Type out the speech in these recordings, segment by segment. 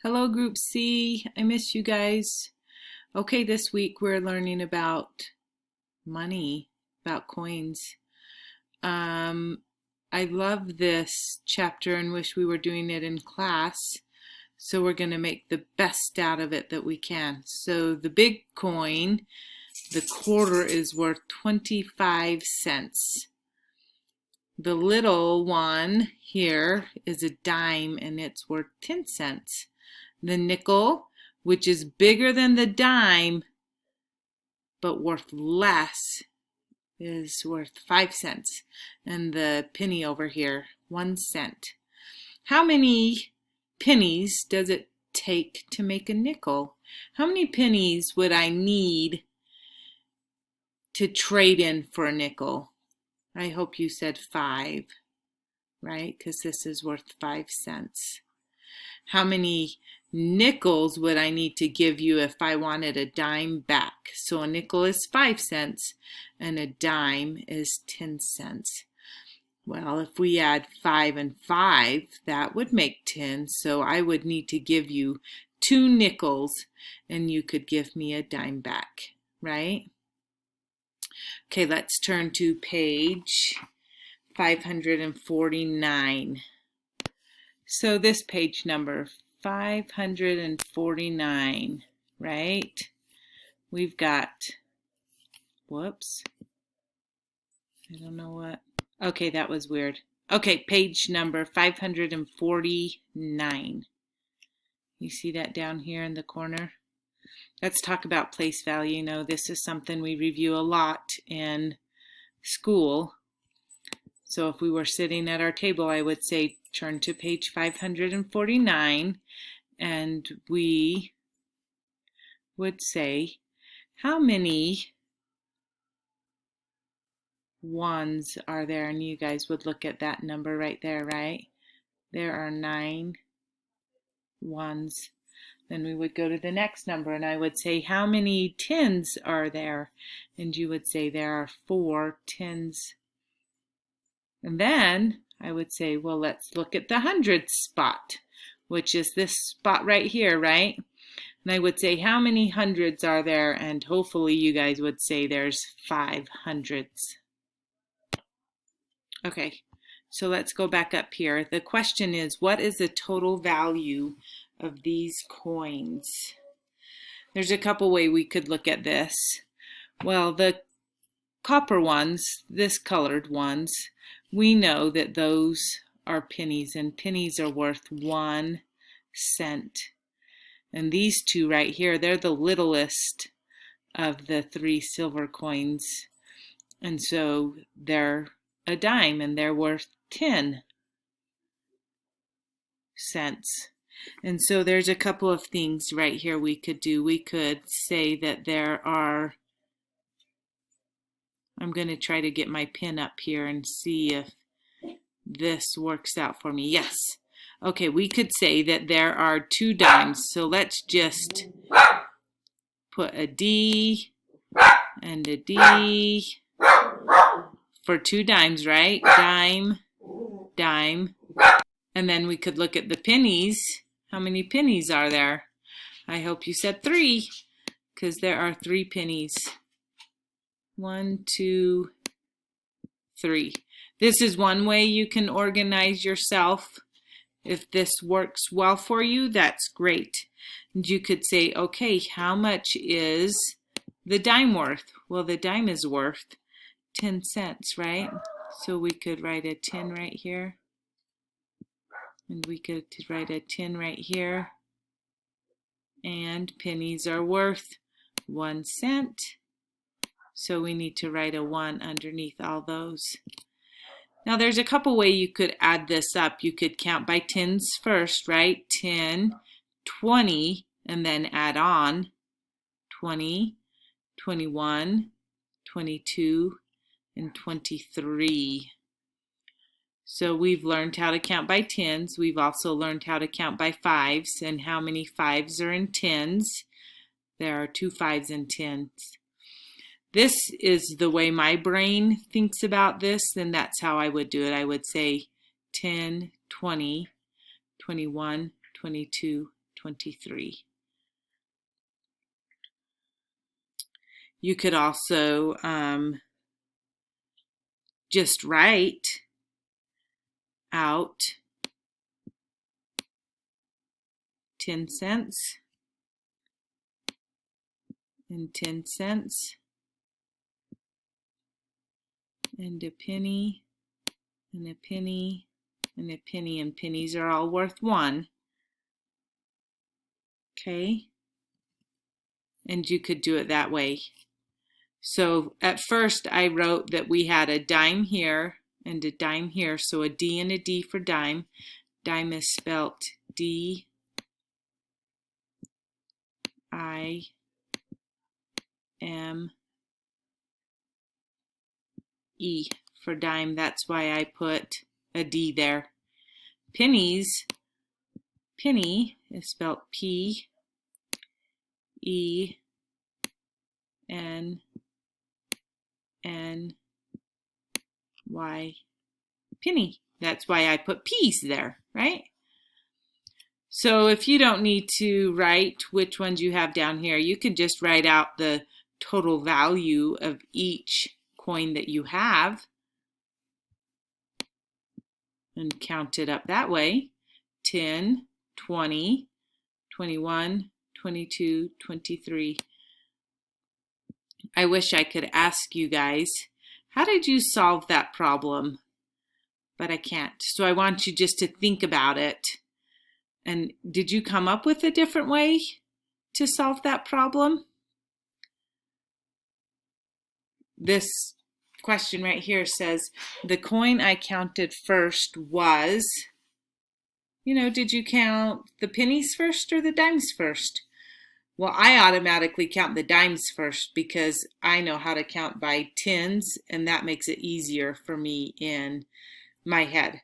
Hello, Group C. I miss you guys. Okay, this week we're learning about money, about coins. I love this chapter and wish we were doing it in class. So we're going to make the best out of it that we can. So the big coin, the quarter, is worth 25 cents. The little one here is a dime and it's worth 10 cents. The nickel, which is bigger than the dime but worth less, is worth 5 cents. And the penny over here, 1 cent. How many pennies does it take to make a nickel? How many pennies would I need to trade in for a nickel? I hope you said 5, right? Because this is worth 5 cents. How many nickels would I need to give you if I wanted a dime back? So a nickel is 5 cents and a dime is 10 cents. Well, if we add 5 and 5, that would make 10. So I would need to give you 2 nickels and you could give me a dime back, right? Okay, let's turn to page 549. So this page number 549, right? We've got, whoops, I don't know what. Okay, that was weird. Okay, page number 549. You see that down here in the corner? Let's talk about place value. You know, this is something we review a lot in school. So if we were sitting at our table, I would say turn to page 549 and we would say, how many ones are there? And you guys would look at that number right there, right? There are 9 ones. Then we would go to the next number and I would say, how many tens are there? And you would say there are 4 tens. And then I would say, well, let's look at the hundreds spot, which is this spot right here, right? And I would say, how many hundreds are there? And hopefully you guys would say there's 5 hundreds. Okay, so let's go back up here. The question is, what is the total value of these coins? There's a couple ways we could look at this. Well, the copper ones, this colored ones, we know that those are pennies, and pennies are worth 1 cent. And these two right here, they're the littlest of the 3 silver coins. And so they're a dime and they're worth 10 cents. And so there's a couple of things right here we could do. We could say that there are, I'm going to try to get my pen up here and see if this works out for me. Yes. Okay, we could say that there are 2 dimes. So let's just put a D and a D for 2 dimes, right? Dime, dime. And then we could look at the pennies. How many pennies are there? I hope you said 3, because there are 3 pennies. 1, 2, 3. This is one way you can organize yourself. If this works well for you, that's great. And you could say, okay, how much is the dime worth? Well, the dime is worth 10 cents, right? So we could write a 10 right here. And we could write a 10 right here. And pennies are worth 1 cent. So we need to write a 1 underneath all those. Now there's a couple ways you could add this up. You could count by tens first, right? 10, 20, and then add on 20, 21, 22, and 23. So we've learned how to count by tens. We've also learned how to count by fives and how many fives are in tens. There are 2 fives in tens. This is the way my brain thinks about this, and that's how I would do it. I would say 10, 20, 21, 22, 23. You could also just write out 10 cents and 10 cents and a penny and a penny and a penny, and pennies are all worth 1. Okay, and you could do it that way. So at first I wrote that we had a dime here and a dime here, so a D and a D for dime. Dime is spelt D-I-M-E for dime. That's why I put a D there. Pennies, penny is spelt P-E-N-N-Y. Penny. That's why I put P's there, right? So if you don't need to write which ones you have down here, you can just write out the total value of each coin that you have and count it up that way. 10, 20, 21, 22, 23. I wish I could ask you guys, how did you solve that problem? But I can't. So I want you just to think about it. And did you come up with a different way to solve that problem? This question right here says, the coin I counted first was, did you count the pennies first or the dimes first? Well, I automatically count the dimes first because I know how to count by tens, and that makes it easier for me in my head.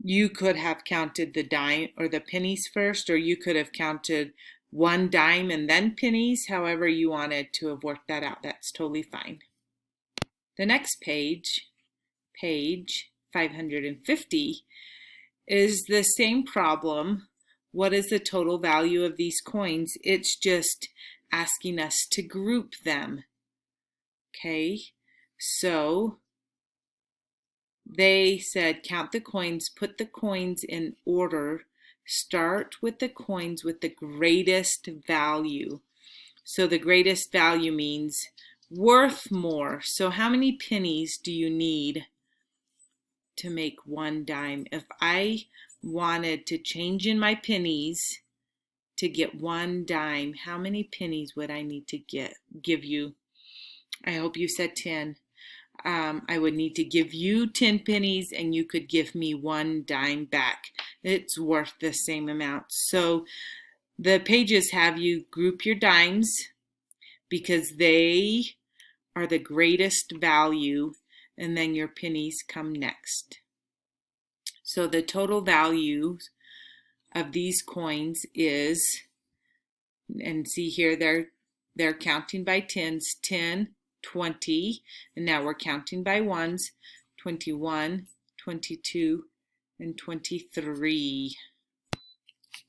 You could have counted the dime or the pennies first, or you could have counted one dime and then pennies. However you wanted to have worked that out, that's totally fine. The next page, page 550, is the same problem. What is the total value of these coins? It's just asking us to group them. Okay, so they said count the coins, put the coins in order, start with the coins with the greatest value. So the greatest value means worth more. So how many pennies do you need to make one dime? If I wanted to change in my pennies to get one dime, how many pennies would I need to give you? I hope you said 10. I would need to give you 10 pennies and you could give me one dime back. It's worth the same amount. So the pages have you group your dimes because they are the greatest value, and then your pennies come next. So the total value of these coins is, and see here they're counting by tens, 10, 20, and now we're counting by ones, 21, 22, and 23.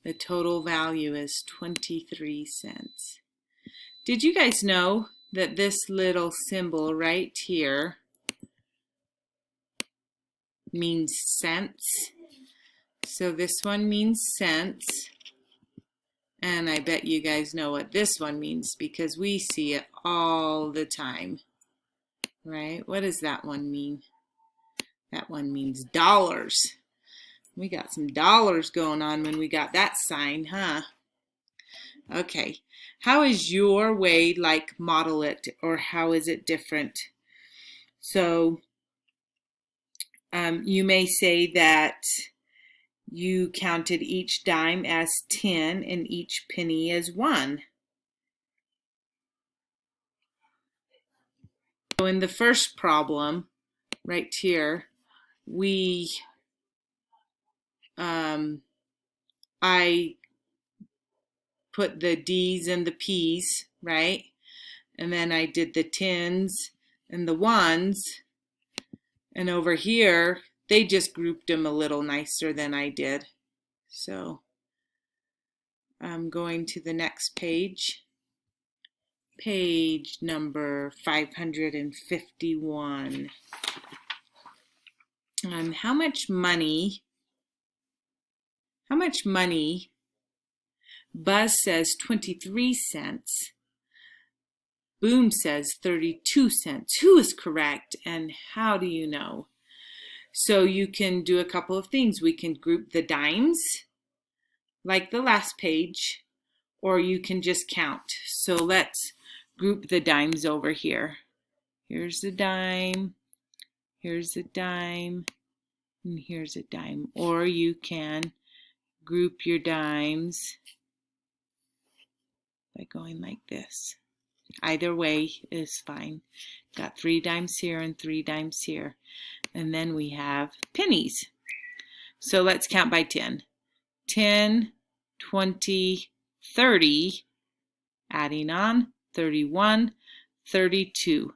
The total value is 23 cents. Did you guys know that this little symbol right here means cents? So this one means cents, and I bet you guys know what this one means because we see it all the time, right? What does that one mean? That one means dollars. We got some dollars going on when we got that sign, huh? Okay, how is your way like model it, or how is it different? So you may say that you counted each dime as 10 and each penny as 1. So in the first problem, right here, I put the D's and the P's, right? And then I did the tens and the ones. And over here, they just grouped them a little nicer than I did. So I'm going to the next page. Page number 551. How much money? Buzz says 23 cents. Boom says 32 cents. Who is correct and how do you know? So you can do a couple of things. We can group the dimes like the last page, or you can just count. So let's group the dimes over here. Here's a dime, here's a dime, and here's a dime. Or you can group your dimes by going like this. Either way is fine. Got 3 dimes here and 3 dimes here. And then we have pennies. So let's count by 10. 10, 20, 30, adding on, 31, 32.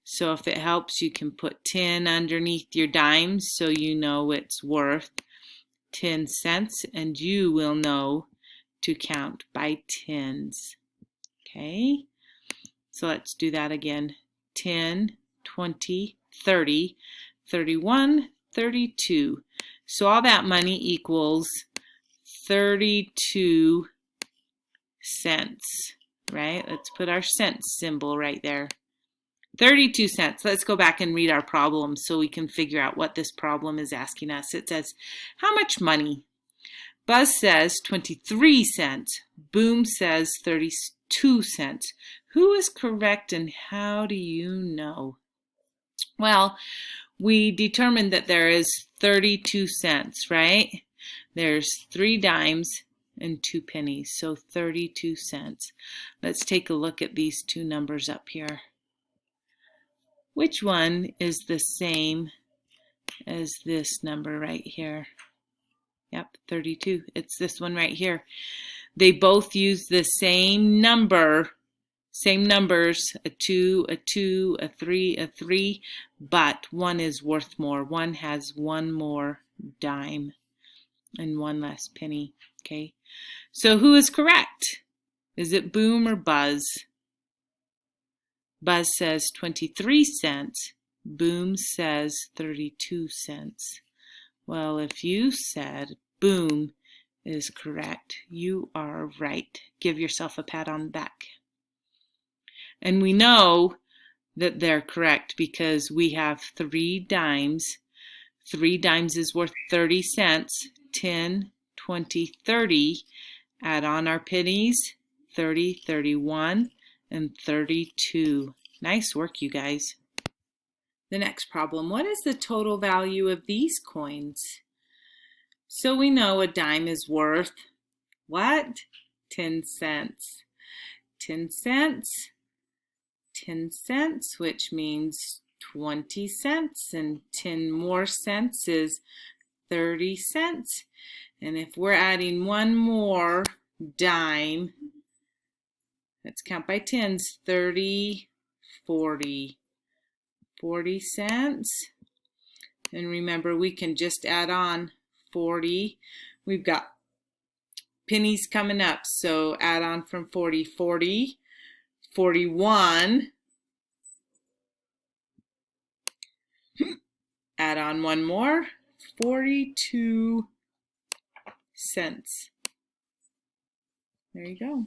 So if it helps, you can put 10 underneath your dimes so you know it's worth 10 cents, and you will know to count by tens. Okay, so let's do that again. 10, 20, 30, 31, 32. So all that money equals 32 cents, right? Let's put our cents symbol right there. 32 cents. Let's go back and read our problem so we can figure out what this problem is asking us. It says, how much money? Buzz says 23 cents. Boom says 32 cents. Who is correct and how do you know? Well, we determined that there is 32 cents, right? There's 3 dimes and 2 pennies, so 32 cents. Let's take a look at these 2 numbers up here. Which one is the same as this number right here? Yep, 32. It's this one right here. They both use the same number, same numbers, a 2, a 2, a 3, a 3, but one is worth more. One has 1 more dime and 1 less penny, okay? So who is correct? Is it Boom or Buzz? Buzz says 23 cents. Boom says 32 cents. Well, if you said Boom is correct, you are right. Give yourself a pat on the back. And we know that they're correct because we have 3 dimes. 3 dimes is worth 30 cents. 10, 20, 30. Add on our pennies. 30, 31, and 32. Nice work, you guys. The next problem, what is the total value of these coins? So we know a dime is worth what? 10 cents. 10 cents, 10 cents, which means 20 cents, and 10 more cents is 30 cents. And if we're adding 1 more dime, let's count by tens, 30, 40, 40 cents. And remember, we can just add on 40. We've got pennies coming up, so add on from 40, 40, 41. Add on 1 more, 42 cents. There you go.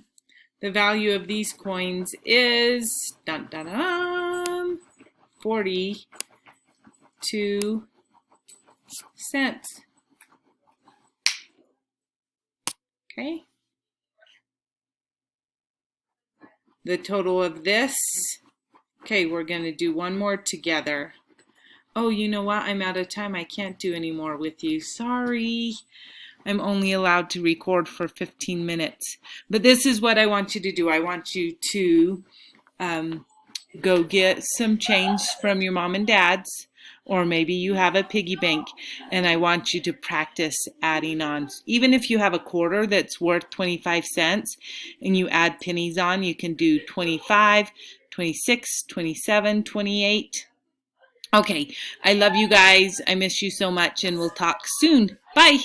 The value of these coins is 42 cents. Okay. The total of this. Okay, we're going to do 1 more together. Oh, you know what? I'm out of time. I can't do any more with you. Sorry. I'm only allowed to record for 15 minutes. But this is what I want you to do. I want you to go get some change from your mom and dad's, or maybe you have a piggy bank, and I want you to practice adding on. Even if you have a quarter that's worth 25 cents and you add pennies on, you can do 25, 26, 27, 28. Okay, I love you guys. I miss you so much, and we'll talk soon. Bye.